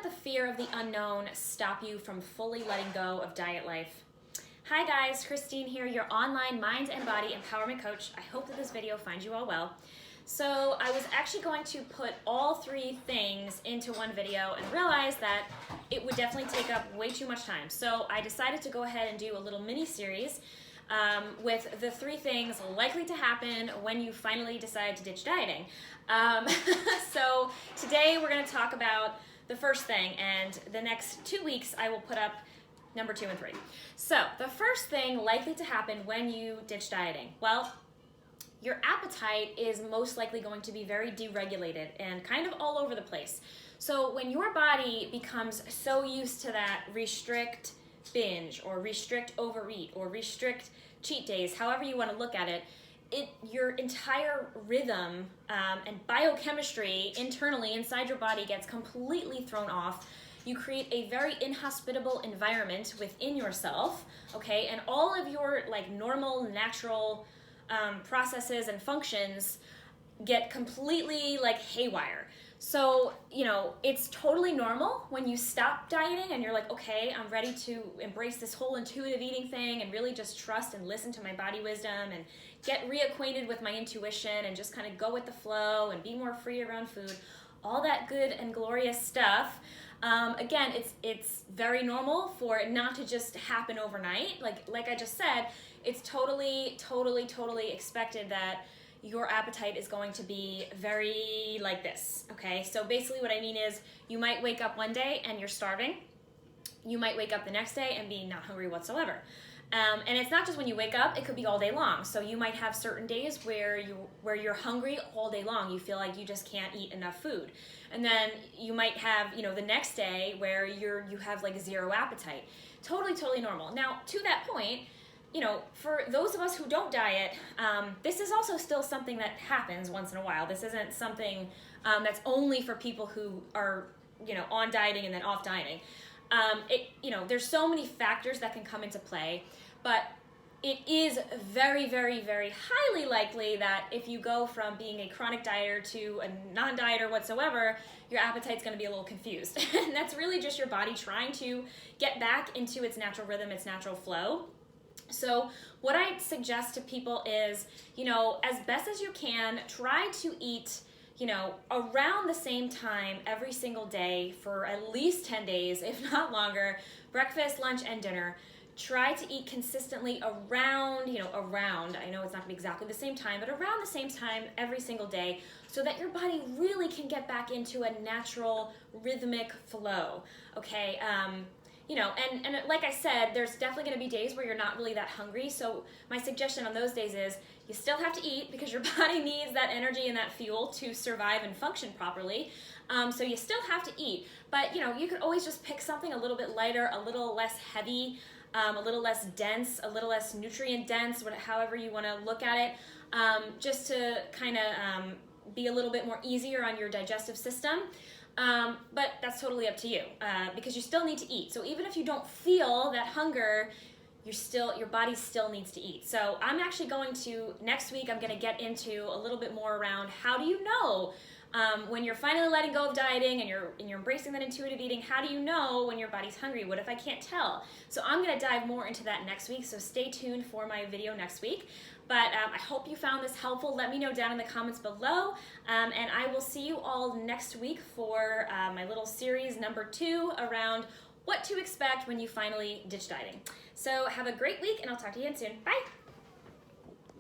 let the fear of the unknown stop you from fully letting go of diet life? Hi guys, Christine here, your online mind and body empowerment coach. I hope that this video finds you all well. So I was actually going to put all three things into one video and realized that it would definitely take up way too much time. So I decided to go ahead and do a little mini series with the three things likely to happen when you finally decide to ditch dieting. So today we're going to talk about the first thing, and the next 2 weeks I will put up number 2 and 3. So the first thing likely to happen when you ditch dieting, well, your appetite is most likely going to be very deregulated and kind of all over the place. So when your body becomes so used to that restrict binge or restrict overeat or restrict cheat days, however you want to look at it, your entire rhythm and biochemistry internally inside your body gets completely thrown off. You create a very inhospitable environment within yourself, okay? And all of your like normal, natural processes and functions get completely like haywire. So, you know, it's totally normal when you stop dieting and you're like, okay, I'm ready to embrace this whole intuitive eating thing and really just trust and listen to my body wisdom and get reacquainted with my intuition and just kind of go with the flow and be more free around food. All that good and glorious stuff. Again, it's very normal for it not to just happen overnight. Like I just said, it's totally expected that your appetite is going to be very like this, okay? So basically what I mean is you might wake up one day and you're starving. You might wake up the next day and be not hungry whatsoever. And it's not just when you wake up, it could be all day long. So you might have certain days where you're hungry all day long. You feel like you just can't eat enough food. And then you might have, the next day where you have like zero appetite. Totally normal. Now, to that point, for those of us who don't diet, this is also still something that happens once in a while. This isn't something that's only for people who are, on dieting and then off dieting. There's so many factors that can come into play, but it is very highly likely that if you go from being a chronic dieter to a non-dieter whatsoever, your appetite's going to be a little confused. And that's really just your body trying to get back into its natural rhythm, its natural flow. So what I suggest to people is, as best as you can, try to eat around the same time every single day for at least 10 days, if not longer, breakfast, lunch, and dinner. Try to eat consistently around, I know it's not gonna be exactly the same time, but around the same time every single day so that your body really can get back into a natural rhythmic flow, okay? And like I said, there's definitely going to be days where you're not really that hungry. So my suggestion on those days is you still have to eat because your body needs that energy and that fuel to survive and function properly. So you still have to eat, but you could always just pick something a little bit lighter, a little less heavy, a little less dense, a little less nutrient dense, however you want to look at it, just to kind of be a little bit more easier on your digestive system. But that's totally up to you, because you still need to eat. So even if you don't feel that hunger, your body still needs to eat. So I'm actually next week, I'm going to get into a little bit more around how do you know when you're finally letting go of dieting and you're embracing that intuitive eating, how do you know when your body's hungry? What if I can't tell? So I'm going to dive more into that next week, so stay tuned for my video next week. But I hope you found this helpful. Let me know down in the comments below, and I will see you all next week for my little series number 2 around what to expect when you finally ditch dieting. So have a great week, and I'll talk to you again soon. Bye!